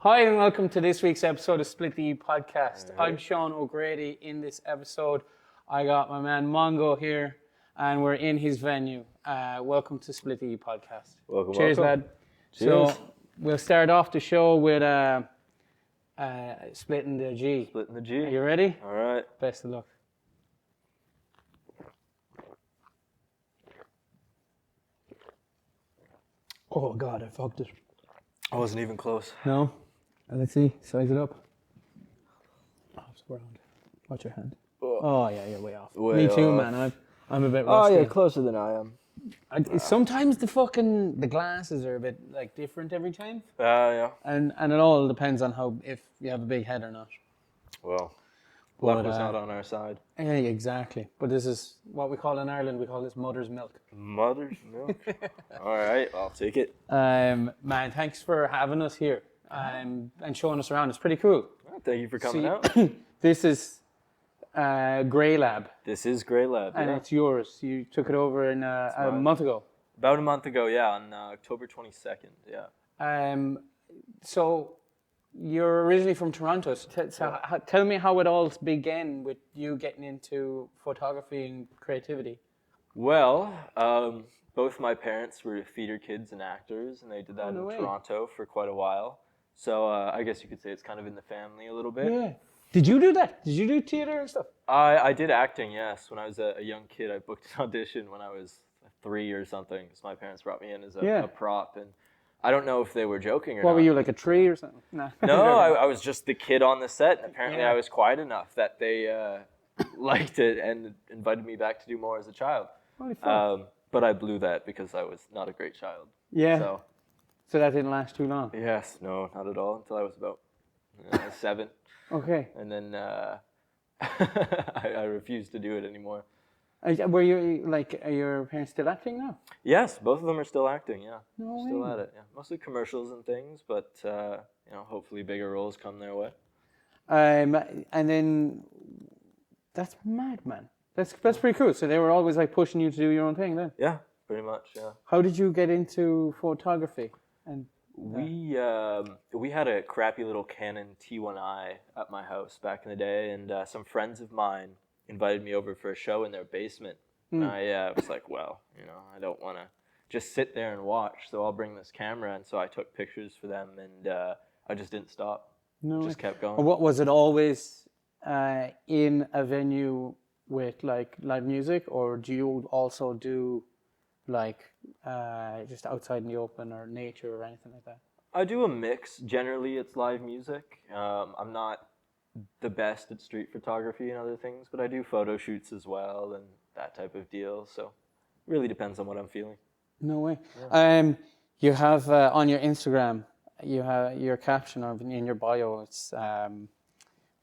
Hi and welcome to this week's episode of Split the E podcast. Right. I'm Sean O'Grady. In this episode, I got my man Mungo here, and we're in his venue. Welcome to Split the E podcast. Welcome, Cheers, welcome. lad. Cheers. So we'll start off the show with splitting the G. Splitting the G. Are you ready? All right. Best of luck. Oh God, I fucked it. I wasn't even close. No. Let's see. Size it up. Oh, it's round. Watch your hand. Oh yeah, you're way off. Way Me too, off. man. I'm a bit Oh rusty. yeah, closer than I am. Sometimes the glasses are a bit like different every time, Yeah. and it all depends on how if you have a big head or not. Well, But, luck was not on our side. Yeah, exactly. But this is what we call in Ireland. We call this mother's milk. Mother's milk. All right, I'll take it. Man, thanks for having us here and showing us around. It's pretty cool. Well, thank you for coming out. This is Greylab, This is Greylabyvr. and Yeah. it's yours. You took it over in a mine. month ago. About a month ago, yeah, on October 22nd. Yeah. So you're originally from Toronto. So tell me how it all began with you getting into photography and creativity. Well, both my parents were theater kids and actors, and they did that no in way. Toronto for quite a while. So I guess you could say it's kind of in the family a little bit. Yeah. Did you do that? Did you do theater and stuff? I did acting, yes. When I was a young kid, I booked an audition when I was 3 or something. So my parents brought me in as a prop, and I don't know if they were joking or What not. were you, like a tree or something? Nah. No, I was just the kid on the set, and apparently I was quiet enough that they liked it and invited me back to do more as a child. Holy fuck. But I blew that because I was not a great child. Yeah. So that didn't last too long. yes, no, not at all until I was about 7. Okay. And then I refused to do it anymore. Were you like? Are your parents still acting now? Yes, both of them are still acting. Yeah, No still way. at it. Yeah, mostly commercials and things, but hopefully bigger roles come their way. And then that's mad, man. That's pretty cool. So they were always like pushing you to do your own thing then. Yeah, pretty much. Yeah. How did you get into photography? And We had a crappy little Canon T1i at my house back in the day, and some friends of mine invited me over for a show in their basement. And I was like, well, I don't want to just sit there and watch, so I'll bring this camera. And so I took pictures for them, and I just didn't stop. Just kept going. What was it always in a venue with like live music, or do you also do like just outside in the open or nature or anything like that? I do a mix. Generally, it's live music. I'm not the best at street photography and other things, but I do photo shoots as well and that type of deal. So it really depends on what I'm feeling. No way. Yeah. You have on your Instagram, you have your caption in your bio. It's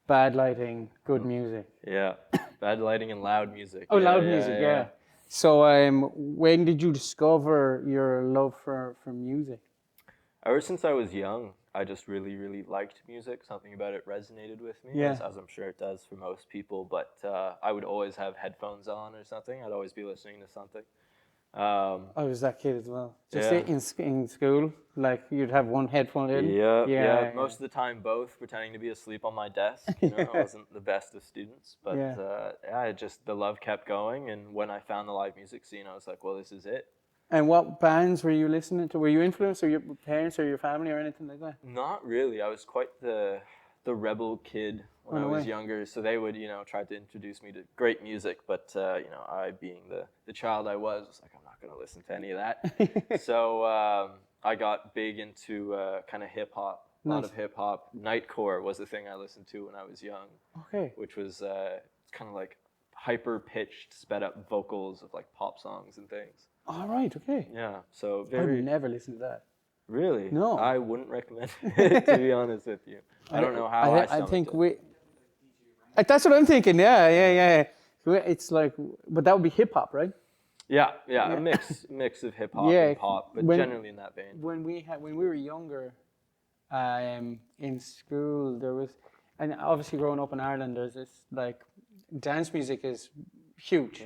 bad lighting, good music. Yeah, bad lighting and loud music. Oh, loud music, yeah. So when did you discover your love for music? Ever since I was young, I just really, really liked music. Something about it resonated with me, Yeah. as I'm sure it does for most people. But I would always have headphones on or something. I'd always be listening to something. I was that kid as well. Just Yeah. in school, like you'd have one headphone in. Yeah. Most of the time, both pretending to be asleep on my desk. I wasn't the best of students, but the love kept going. And when I found the live music scene, I was like, well, this is it. And what bands were you listening to? Were you influenced, or your parents, or your family, or anything like that? Not really. I was quite the rebel kid when I was younger, so they would try to introduce me to great music, but I, being the child I was like, I'm not going to listen to any of that. So I got big into kind of hip hop. A lot of hip hop. Nightcore was the thing I listened to when I was young. Okay. Which was kind of like hyper pitched, sped up vocals of like pop songs and things. All right. Okay. Yeah. So I would never listen to that. Really? No. I wouldn't recommend it, to be honest with you. I don't know how I think it. That's what I'm thinking. Yeah. It's like, but that would be hip hop, right? Yeah. A mix of hip hop and pop, but generally in that vein. When we were younger, in school, there was, and obviously growing up in Ireland, there's this like dance music is huge.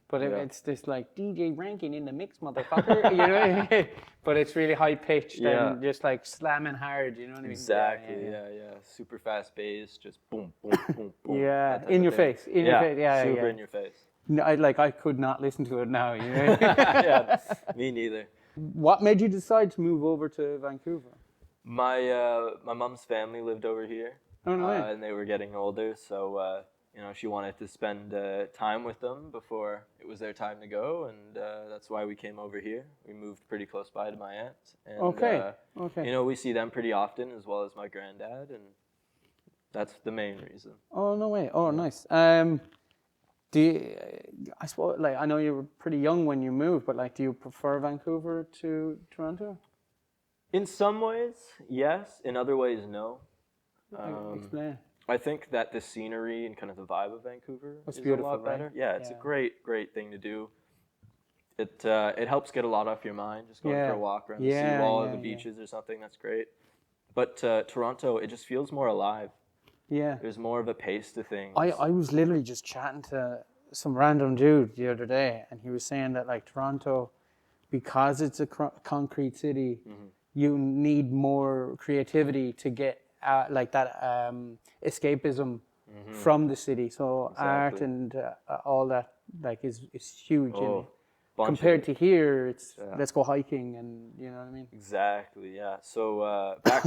But it's this like DJ Rankin in the mix, motherfucker. You know, but it's really high pitched and just like slamming hard. You know what I mean? Exactly. Yeah. Super fast bass, just boom, boom, boom, boom. Yeah, in your face. In your face. Yeah, super in your face. No, I could not listen to it now. You know? Yeah, me neither. What made you decide to move over to Vancouver? My mom's family lived over here, Oh, no way. and they were getting older, so she wanted to spend time with them before it was their time to go, and that's why we came over here. We moved pretty close by to my aunt, and Okay. we see them pretty often, as well as my granddad, and that's the main reason. Oh, no way. Oh, nice. Do you, I suppose, like, I know you were pretty young when you moved, but like, do you prefer Vancouver to Toronto? In some ways, yes. In other ways, no. Explain. I think that the scenery and kind of the vibe of Vancouver is beautiful, a lot better. right? Yeah, it's a great thing to do. It helps get a lot off your mind, just going for a walk around the seawall or the beaches or something. That's great. But Toronto, it just feels more alive. Yeah. There's more of a pace to things. I was literally just chatting to some random dude the other day, and he was saying that like Toronto, because it's a concrete city, you need more creativity to get like that escapism from the city. So art and all that like is huge. Compared to here, it's let's go hiking and you know what I mean. Exactly, yeah. So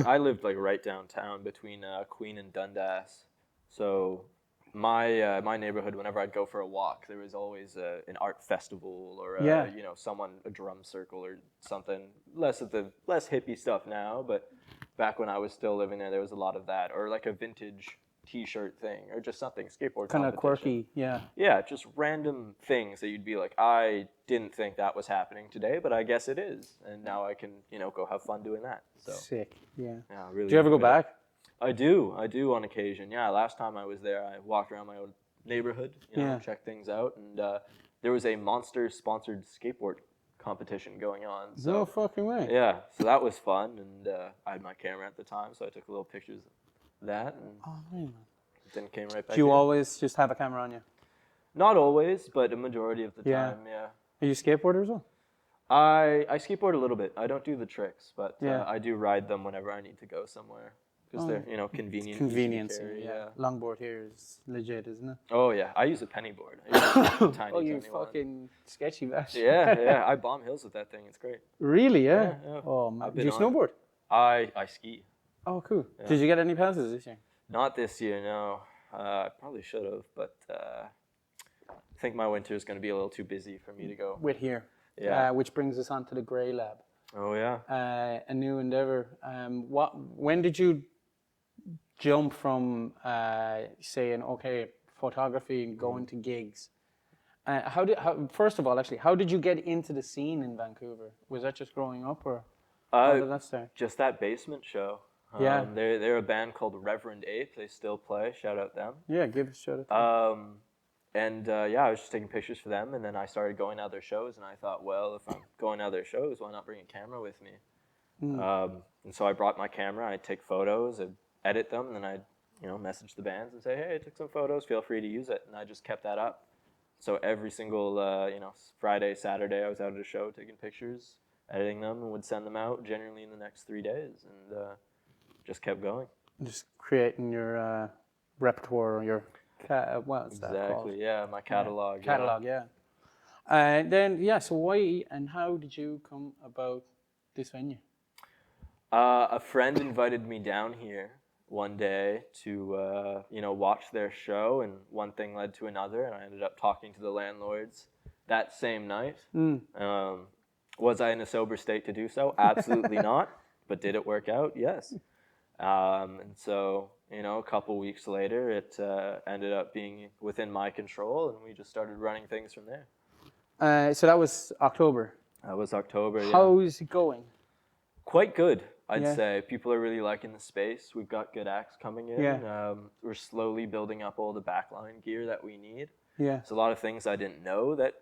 I lived like right downtown between Queen and Dundas. So my neighborhood, whenever I'd go for a walk, there was always an art festival or a drum circle or something. Less hippie stuff now, but back when I was still living there was a lot of that, or like a vintage T-shirt thing, or just something skateboard kind of quirky, yeah, just random things that you'd be like, I didn't think that was happening today, but I guess it is, and now I can go have fun doing that. So sick, yeah. Really. Do you ever go back? I do on occasion. Yeah, last time I was there, I walked around my old neighborhood, checked things out, and there was a Monster-sponsored skateboard competition going on. So, no fucking way. Yeah, so that was fun, and I had my camera at the time, so I took little pictures of that, and then came right back. Do you always just have a camera on you? Not always, but a majority of the time, yeah. Are you a skateboarder as well? I skateboard a little bit. I don't do the tricks, but I do ride them whenever I need to go somewhere. Because they're, convenient. Convenience, yeah. Longboard here is legit, isn't it? Oh, yeah. I use a penny board. Tiny, you fucking sketchy bastard. Yeah. I bomb hills with that thing. It's great. Really, yeah? Yeah. Oh, man. Do you snowboard? I ski. Oh, cool. Yeah. Did you get any passes this year? Not this year, no. I probably should have, but I think my winter is going to be a little too busy for me to go. With here. Yeah. Which brings us on to the Greylabyvr. Oh, yeah. A new endeavor. When did you jump from saying photography and going to gigs? First of all, actually, how did you get into the scene in Vancouver? Was that just growing up, or how did that start? Just that basement show. They're a band called Reverend Ape. They still play. Shout out them. Yeah, give us a shout out. I was just taking pictures for them, and then I started going out their shows, and I thought, well, if I'm going out their shows, why not bring a camera with me? And so I brought my camera. I'd take photos, I'd edit them, and then I'd message the bands and say, hey, I took some photos, feel free to use it. And I just kept that up. So every single Friday, Saturday, I was out at a show taking pictures, editing them, and would send them out generally in the next 3 days, and just kept going. Just creating your repertoire, or your what's that called? Exactly, yeah, my catalog. So why and how did you come about this venue? A friend invited me down here one day to watch their show, and one thing led to another, and I ended up talking to the landlords that same night. Was I in a sober state to do so? Absolutely not. But did it work out? Yes. And so a couple weeks later, it ended up being within my control, and we just started running things from there. So that was October. That was October. Yeah. How is it going? Quite good, I'd say. People are really liking the space. We've got good acts coming in. Yeah. We're slowly building up all the backline gear that we need. Yeah. It's a lot of things I didn't know that,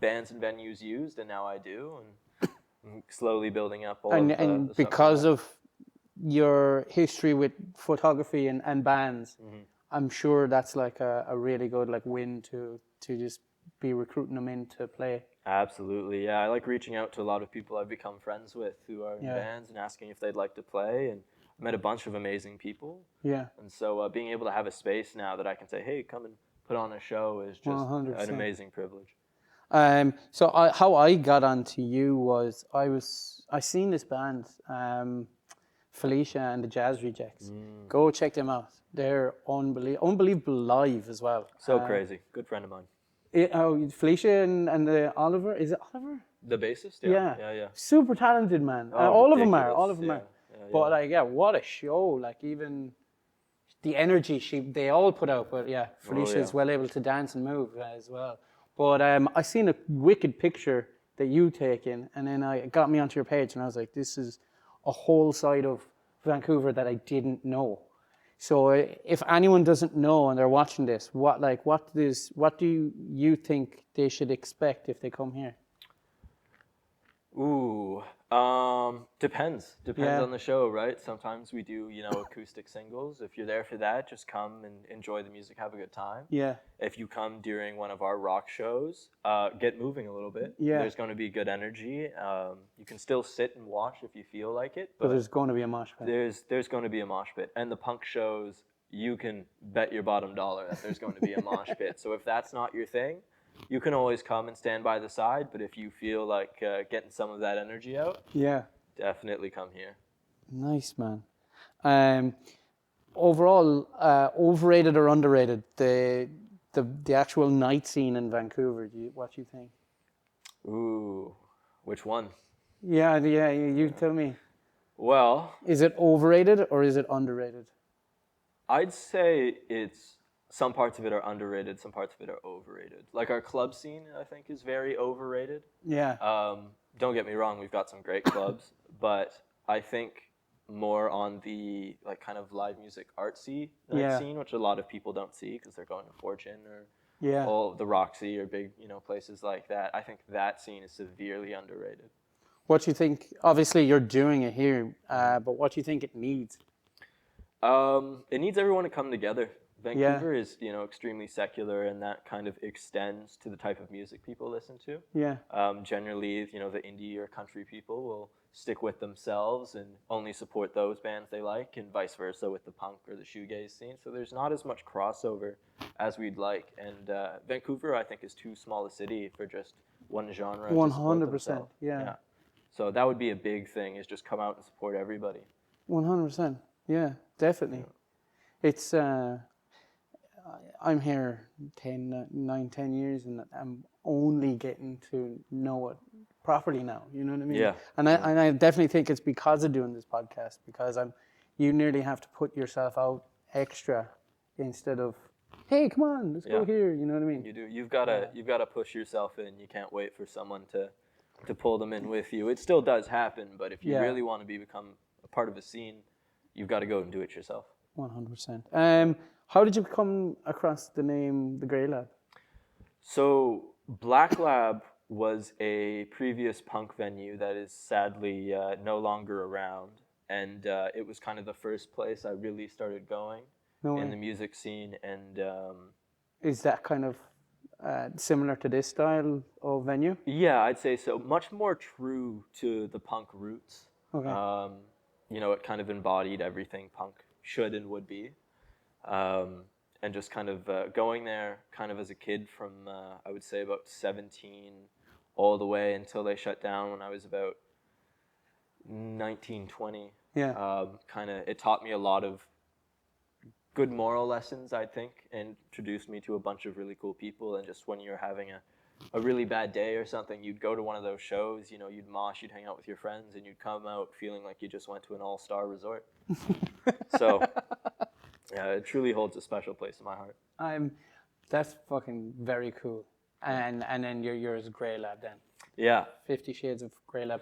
bands and venues used, and now I do. And I'm slowly building up all of the And because of your history with photography and bands, I'm sure that's like a really good like win to just be recruiting them in to play. Absolutely, yeah. I like reaching out to a lot of people I've become friends with who are in Yeah. bands and asking if they'd like to play. And I've met a bunch of amazing people. Yeah. And so being able to have a space now that I can say, hey, come and put on a show is just 100%. an amazing privilege. So how I got onto you was I seen this band, Felicia and the Jazz Rejects. Go check them out. They're unbelievable live as well. So crazy. Good friend of mine. Felicia and the Oliver, is it Oliver? The bassist? Yeah. Yeah. Super talented, man. Oh, All of them ridiculous. are. All of them Yeah, are. yeah. But like, yeah, what a show! Like even the energy they all put out. But yeah, Felicia is well able to dance and move as well. But I seen a wicked picture that you taken, and then it got me onto your page, and I was like, this is a whole side of Vancouver that I didn't know. So if anyone doesn't know and they're watching this, what do you think they should expect if they come here? Ooh, depends. Depends on the show, right? Sometimes we do, acoustic singles. If you're there for that, just come and enjoy the music, have a good time. Yeah. If you come during one of our rock shows, get moving a little bit. Yeah. There's going to be good energy. You can still sit and watch if you feel like it. But there's going to be a mosh pit. There's going to be a mosh pit. And the punk shows, you can bet your bottom dollar that there's going to be a mosh pit. So if that's not your thing, you can always come and stand by the side, but if you feel like getting some of that energy out, definitely come here. Nice, man. Overall, overrated or underrated, the actual night scene in Vancouver, what do you think? Ooh, which one? Yeah, you tell me. Well, is it overrated or is it underrated? I'd say some parts of it are underrated, some parts of it are overrated. Like our club scene, I think, is very overrated. Yeah. Don't get me wrong, we've got some great clubs, but I think more on the like kind of live music artsy night scene, which a lot of people don't see because they're going to Fortune or all the Roxy or big places like that. I think that scene is severely underrated. What do you think? Obviously, you're doing it here, but what do you think it needs? It needs everyone to come together. Vancouver is, extremely secular, and that kind of extends to the type of music people listen to. Yeah. Generally, the indie or country people will stick with themselves and only support those bands they like, and vice versa with the punk or the shoegaze scene. So there's not as much crossover as we'd like. And Vancouver, I think, is too small a city for just one genre. 100%. Yeah. So that would be a big thing, is just come out and support everybody. 100%. Yeah, definitely. Yeah. It's I'm here 10 years, and I'm only getting to know it properly now. You know what I mean? Yeah. And I definitely think it's because of doing this podcast, because you nearly have to put yourself out extra instead of, hey, come on, let's go here. You know what I mean? You do. You've got to push yourself in. You can't wait for someone to pull them in with you. It still does happen, but if you really want to become a part of a scene, you've got to go and do it yourself. 100%. How did you come across the name The Greylabyvr? So Black Lab was a previous punk venue that is sadly no longer around, and it was kind of the first place I really started going in the music scene. And is that kind of similar to this style of venue? Yeah, I'd say so. Much more true to the punk roots. Okay. It kind of embodied everything punk should and would be. And just kind of going there kind of as a kid from, I would say, about 17 all the way until they shut down when I was about 19, 20. Yeah. It taught me a lot of good moral lessons, I think, and introduced me to a bunch of really cool people. And just when you're having a really bad day or something, you'd go to one of those shows, you'd mosh, you'd hang out with your friends, and you'd come out feeling like you just went to an all-star resort. So... yeah, it truly holds a special place in my heart. That's fucking very cool. And then yours is Greylab then. Yeah. 50 Shades of Greylab.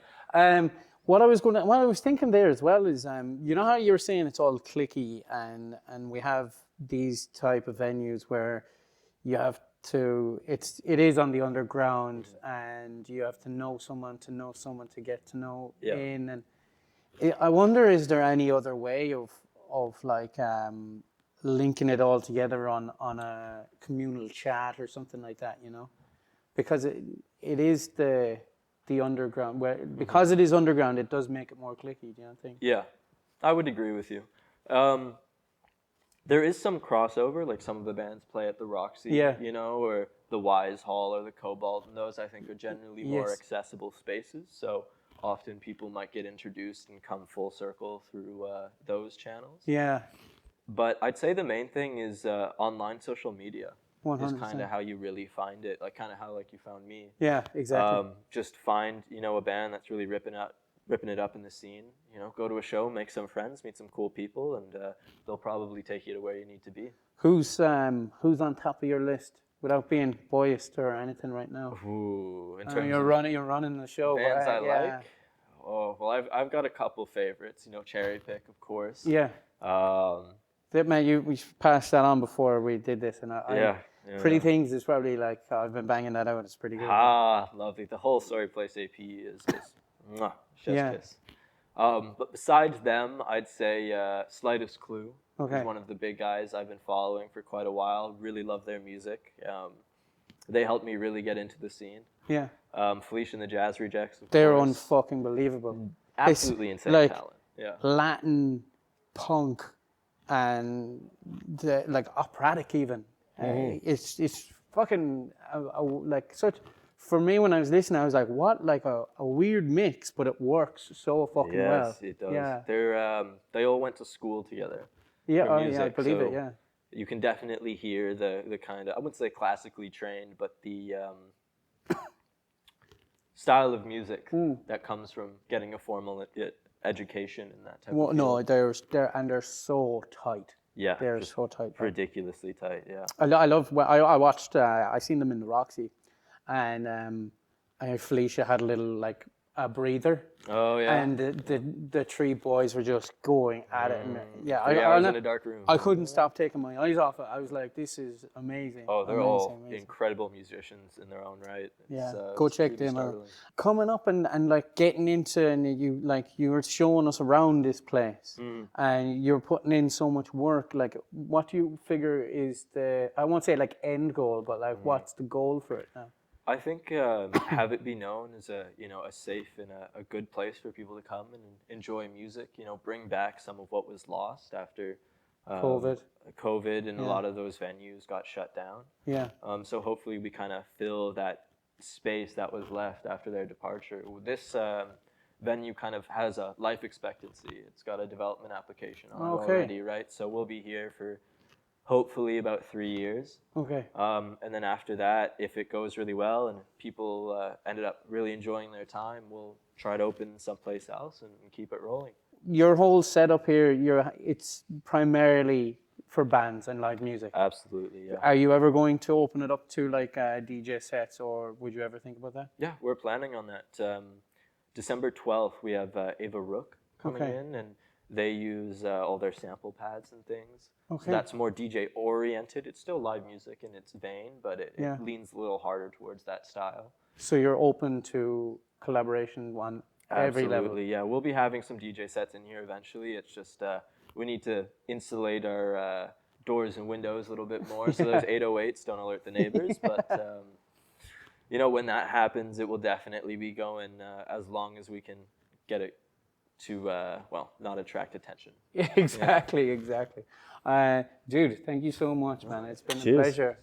What I was thinking there as well is, you know how you were saying it's all cliquey, and we have these type of venues where you have to, it is on the underground, and you have to know someone to get to know in. And I wonder, is there any other way of like linking it all together on a communal chat or something like that, you know, because it is the underground because it is underground, it does make it more clicky. Do you not think? Yeah, I would agree with you. There is some crossover, like some of the bands play at the Roxy, you know, or the Wise Hall or the Cobalt, and those I think are generally more accessible spaces. So often people might get introduced and come full circle through those channels. Yeah. But I'd say the main thing is online social media 100%. is kind of how you really find it, like kind of how like you found me. Yeah, exactly. Just find, you know, a band that's really ripping it up in the scene, you know, go to a show, make some friends, meet some cool people, and they'll probably take you to where you need to be. Who's on top of your list without being biased or anything right now? Ooh, in terms you're running the show. Bands I yeah. like. Oh well, I've got a couple favorites. You know, Cherry Pick, of course. Yeah. Man, we passed that on before we did this, and Pretty Things is probably like I've been banging that out. It's pretty good. Lovely. The whole Sorry Place AP is just chef's kiss. But besides them, I'd say Slightest Clue is one of the big guys I've been following for quite a while. Really love their music. They helped me really get into the scene. Yeah. Felicia and the Jazz Rejects. They're unfucking believable. Absolutely insane talent. Yeah. Latin punk and like operatic even. It's fucking like such. For me, when I was listening, I was like, "What? Like a weird mix, but it works so fucking well." Yes, it does. Yeah. They all went to school together. Yeah, music, I believe it. Yeah. You can definitely hear the kind of, I wouldn't say classically trained, but the style of music that comes from getting a formal education and that type of thing. No, they're so tight. Yeah, they're so tight. Ridiculously tight. Yeah. I love. I watched. I seen them in the Roxy, and Felicia had a little like a breather. Oh yeah. And the three boys were just going at it, and 3 hours in a dark room. I couldn't stop taking my eyes off it. I was like, "This is amazing." Oh, they're all incredible musicians in their own right. Go check them out. Coming up and like getting into, and you were showing us around this place, and you're putting in so much work. Like, what do you figure is I won't say like end goal, but like what's the goal for it now? I think have it be known as a safe and a good place for people to come and enjoy music. You know, bring back some of what was lost after COVID, and a lot of those venues got shut down. Yeah. So hopefully we kind of fill that space that was left after their departure. This venue kind of has a life expectancy. It's got a development application on it already, right? So we'll be here for hopefully about 3 years. Okay. And then after that, if it goes really well and people ended up really enjoying their time, we'll try to open someplace else and keep it rolling. Your whole setup here, it's primarily for bands and live music. Absolutely, yeah. Are you ever going to open it up to like DJ sets, or would you ever think about that? Yeah, we're planning on that. December 12th, we have Ava Rook coming in, and they use all their sample pads and things. Okay. So that's more DJ oriented. It's still live music in its vein, but it leans a little harder towards that style. So you're open to collaboration on every level? Absolutely, yeah. We'll be having some DJ sets in here eventually. It's just we need to insulate our doors and windows a little bit more so those 808s don't alert the neighbors. But you know, when that happens, it will definitely be going as long as we can get it to not attract attention. Yeah, exactly. Dude, thank you so much, man. It's been a pleasure.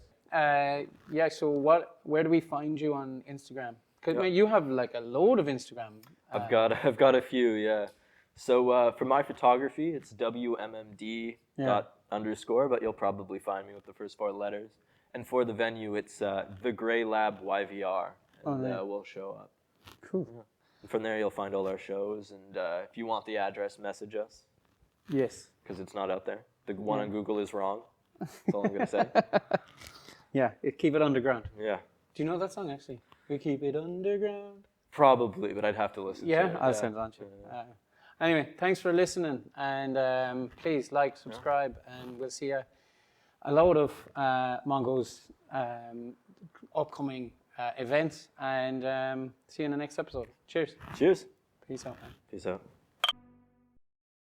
So where do we find you on Instagram? Because you have like a load of Instagram. I've got a few, yeah. So for my photography, it's WMMD _, but you'll probably find me with the first 4 letters. And for the venue, it's the Greylabyvr, and we'll show up. Cool. Yeah. From there, you'll find all our shows, and if you want the address, message us. Yes. Because it's not out there. The one on Google is wrong. That's all I'm going to say. Yeah, keep it underground. Yeah. Do you know that song, actually? We keep it underground. Probably, but I'd have to listen to it. Yeah, I'll send it on to you. Anyway, thanks for listening, and please like, subscribe, and we'll see a load of Mungo's upcoming events, and see you in the next episode. Cheers. Cheers. Peace out, man. Peace out.